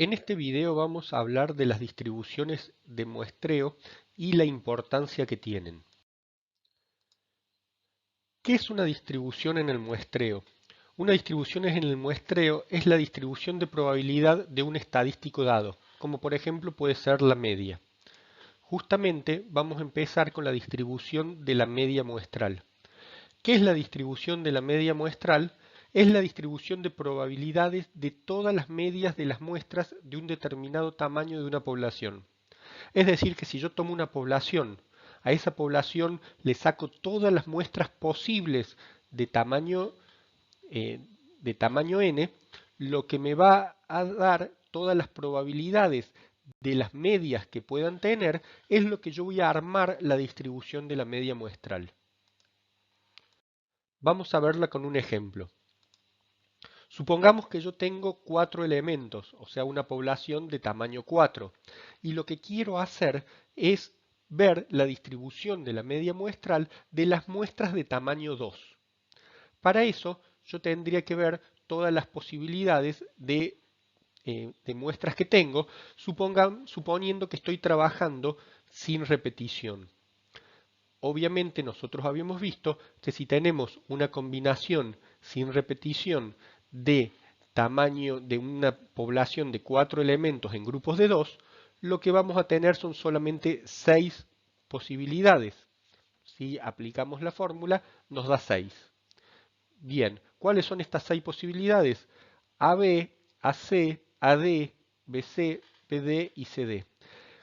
En este video vamos a hablar de las distribuciones de muestreo y la importancia que tienen. ¿Qué es una distribución en el muestreo? Una distribución en el muestreo es la distribución de probabilidad de un estadístico dado, como por ejemplo puede ser la media. Justamente vamos a empezar con la distribución de la media muestral. ¿Qué es la distribución de la media muestral? Es la distribución de probabilidades de todas las medias de las muestras de un determinado tamaño de una población. Es decir, que si yo tomo una población, a esa población le saco todas las muestras posibles de tamaño, eh, de tamaño n, lo que me va a dar todas las probabilidades de las medias que puedan tener es lo que yo voy a armar la distribución de la media muestral. Vamos a verla con un ejemplo. Supongamos que yo tengo 4 elementos, o sea, una población de tamaño 4, y lo que quiero hacer es ver la distribución de la media muestral de las muestras de tamaño 2. Para eso, yo tendría que ver todas las posibilidades de muestras que tengo, suponiendo que estoy trabajando sin repetición. Obviamente nosotros habíamos visto que si tenemos una combinación sin repetición de tamaño de una población de 4 elementos en grupos de 2, lo que vamos a tener son solamente 6 posibilidades. Si aplicamos la fórmula, nos da 6. Bien, ¿cuáles son estas 6 posibilidades? AB, AC, AD, BC, PD y CD.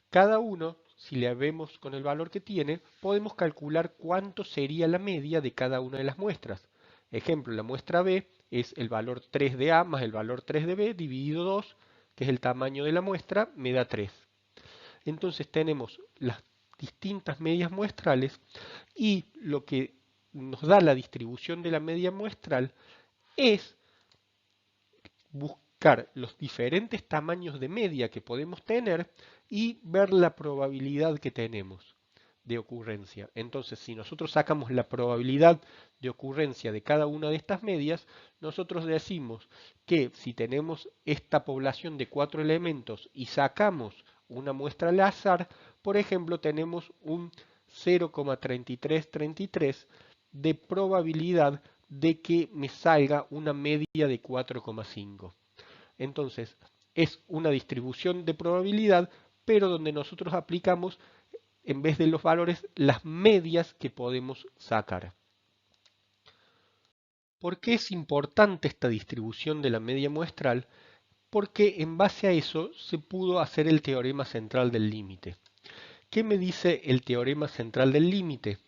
Cada uno, si le vemos con el valor que tiene, podemos calcular cuánto sería la media de cada una de las muestras. Ejemplo, la muestra B es el valor 3 de A más el valor 3 de B dividido 2, que es el tamaño de la muestra, me da 3. Entonces tenemos las distintas medias muestrales y lo que nos da la distribución de la media muestral es buscar los diferentes tamaños de media que podemos tener y ver la probabilidad que tenemos de ocurrencia. Entonces, si nosotros sacamos la probabilidad de ocurrencia de cada una de estas medias, nosotros decimos que si tenemos esta población de 4 elementos y sacamos una muestra al azar, por ejemplo, tenemos un 0,3333 de probabilidad de que me salga una media de 4,5. Entonces, es una distribución de probabilidad, pero donde nosotros aplicamos, en vez de los valores, las medias que podemos sacar. ¿Por qué es importante esta distribución de la media muestral? Porque en base a eso se pudo hacer el teorema central del límite. ¿Qué me dice el teorema central del límite?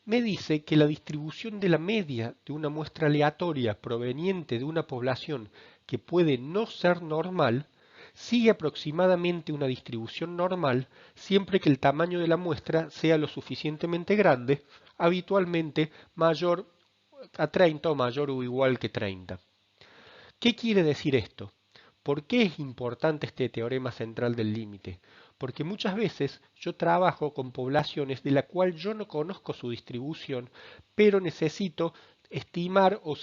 Me dice que la distribución de la media de una muestra aleatoria proveniente de una población que puede no ser normal sigue aproximadamente una distribución normal siempre que el tamaño de la muestra sea lo suficientemente grande, habitualmente mayor a 30 o mayor o igual que 30. ¿Qué quiere decir esto? ¿Por qué es importante este teorema central del límite? Porque muchas veces yo trabajo con poblaciones de la cual yo no conozco su distribución, pero necesito estimar o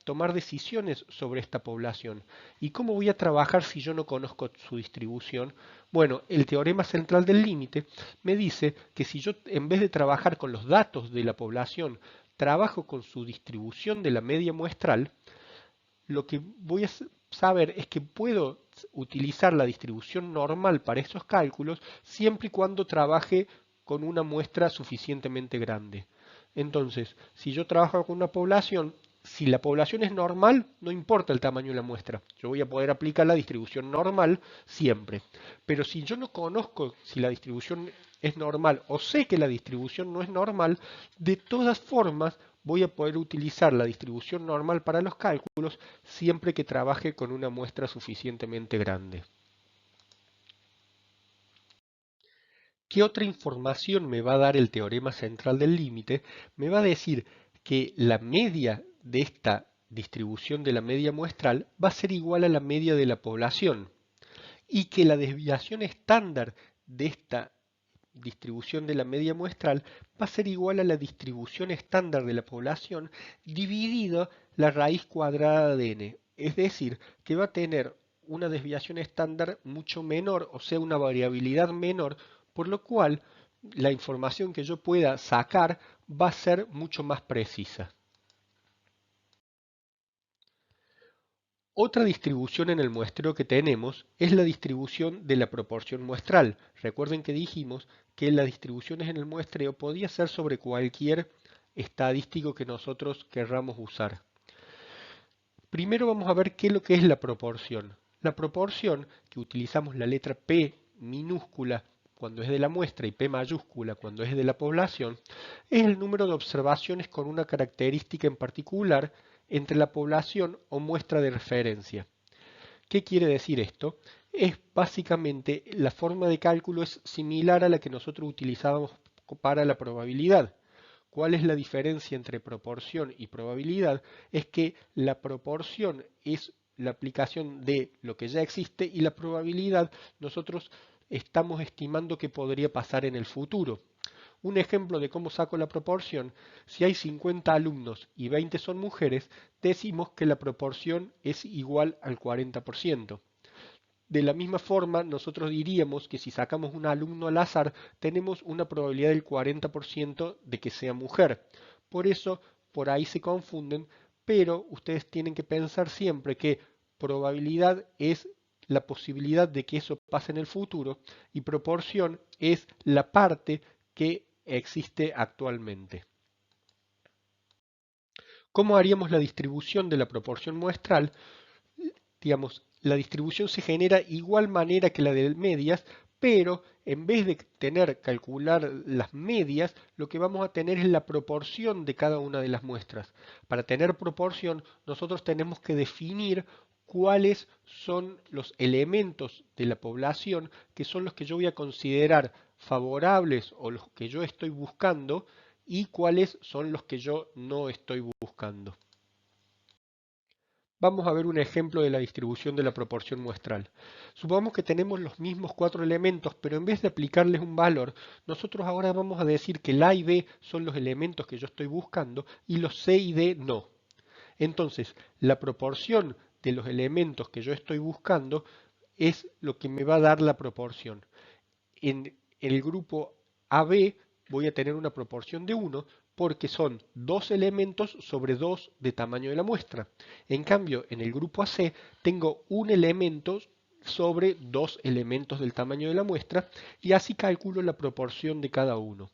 tomar decisiones sobre esta población. ¿Y cómo voy a trabajar si yo no conozco su distribución? Bueno, el teorema central del límite me dice que si yo en vez de trabajar con los datos de la población, trabajo con su distribución de la media muestral, lo que voy a saber es que puedo utilizar la distribución normal para esos cálculos siempre y cuando trabaje con una muestra suficientemente grande. Entonces, si yo trabajo con una población, si la población es normal, no importa el tamaño de la muestra. Yo voy a poder aplicar la distribución normal siempre. Pero si yo no conozco si la distribución es normal o sé que la distribución no es normal, de todas formas voy a poder utilizar la distribución normal para los cálculos siempre que trabaje con una muestra suficientemente grande. ¿Qué otra información me va a dar el teorema central del límite? Me va a decir que la media de esta distribución de la media muestral va a ser igual a la media de la población y que la desviación estándar de esta distribución de la media muestral va a ser igual a la distribución estándar de la población dividido la raíz cuadrada de n. Es decir, que va a tener una desviación estándar mucho menor, o sea, una variabilidad menor, por lo cual la información que yo pueda sacar va a ser mucho más precisa. Otra distribución en el muestreo que tenemos es la distribución de la proporción muestral. Recuerden que dijimos que las distribuciones en el muestreo podía ser sobre cualquier estadístico que nosotros querramos usar. Primero vamos a ver qué es lo que es la proporción. La proporción, que utilizamos la letra P minúscula cuando es de la muestra y P mayúscula cuando es de la población, es el número de observaciones con una característica en particular entre la población o muestra de referencia. ¿Qué quiere decir esto? Es básicamente la forma de cálculo es similar a la que nosotros utilizábamos para la probabilidad. ¿Cuál es la diferencia entre proporción y probabilidad? Es que la proporción es la aplicación de lo que ya existe y la probabilidad nosotros estamos estimando que podría pasar en el futuro. Un ejemplo de cómo saco la proporción: si hay 50 alumnos y 20 son mujeres, decimos que la proporción es igual al 40%. De la misma forma, nosotros diríamos que si sacamos un alumno al azar, tenemos una probabilidad del 40% de que sea mujer. Por eso, por ahí se confunden, pero ustedes tienen que pensar siempre que probabilidad es la posibilidad de que eso pase en el futuro y proporción es la parte que existe actualmente. ¿Cómo haríamos la distribución de la proporción muestral? Digamos, la distribución se genera igual manera que la de medias, pero en vez de calcular las medias, lo que vamos a tener es la proporción de cada una de las muestras. Para tener proporción, nosotros tenemos que definir cuáles son los elementos de la población que son los que yo voy a considerar favorables o los que yo estoy buscando y cuáles son los que yo no estoy buscando. Vamos a ver un ejemplo de la distribución de la proporción muestral. Supongamos que tenemos los mismos 4 elementos, pero en vez de aplicarles un valor, nosotros ahora vamos a decir que el A y B son los elementos que yo estoy buscando y los C y D no. Entonces, la proporción de los elementos que yo estoy buscando es lo que me va a dar la proporción. En el grupo AB voy a tener una proporción de 1 porque son 2 elementos sobre 2 de tamaño de la muestra. En cambio, en el grupo AC tengo un elemento sobre 2 elementos del tamaño de la muestra y así calculo la proporción de cada uno.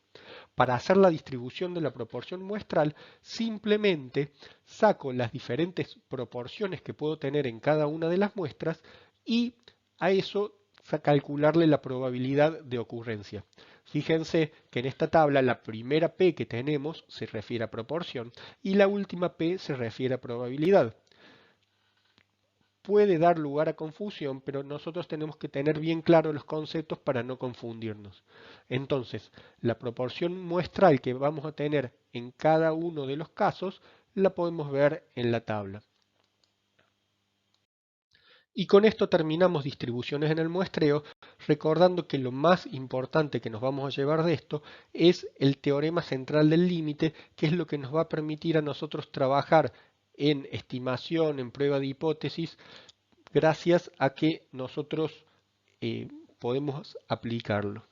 Para hacer la distribución de la proporción muestral, simplemente saco las diferentes proporciones que puedo tener en cada una de las muestras y a eso calcularle la probabilidad de ocurrencia. Fíjense que en esta tabla la primera P que tenemos se refiere a proporción y la última P se refiere a probabilidad. Puede dar lugar a confusión, pero nosotros tenemos que tener bien claros los conceptos para no confundirnos. Entonces, la proporción muestral que vamos a tener en cada uno de los casos la podemos ver en la tabla. Y con esto terminamos distribuciones en el muestreo, recordando que lo más importante que nos vamos a llevar de esto es el teorema central del límite, que es lo que nos va a permitir a nosotros trabajar en estimación, en prueba de hipótesis, gracias a que nosotros podemos aplicarlo.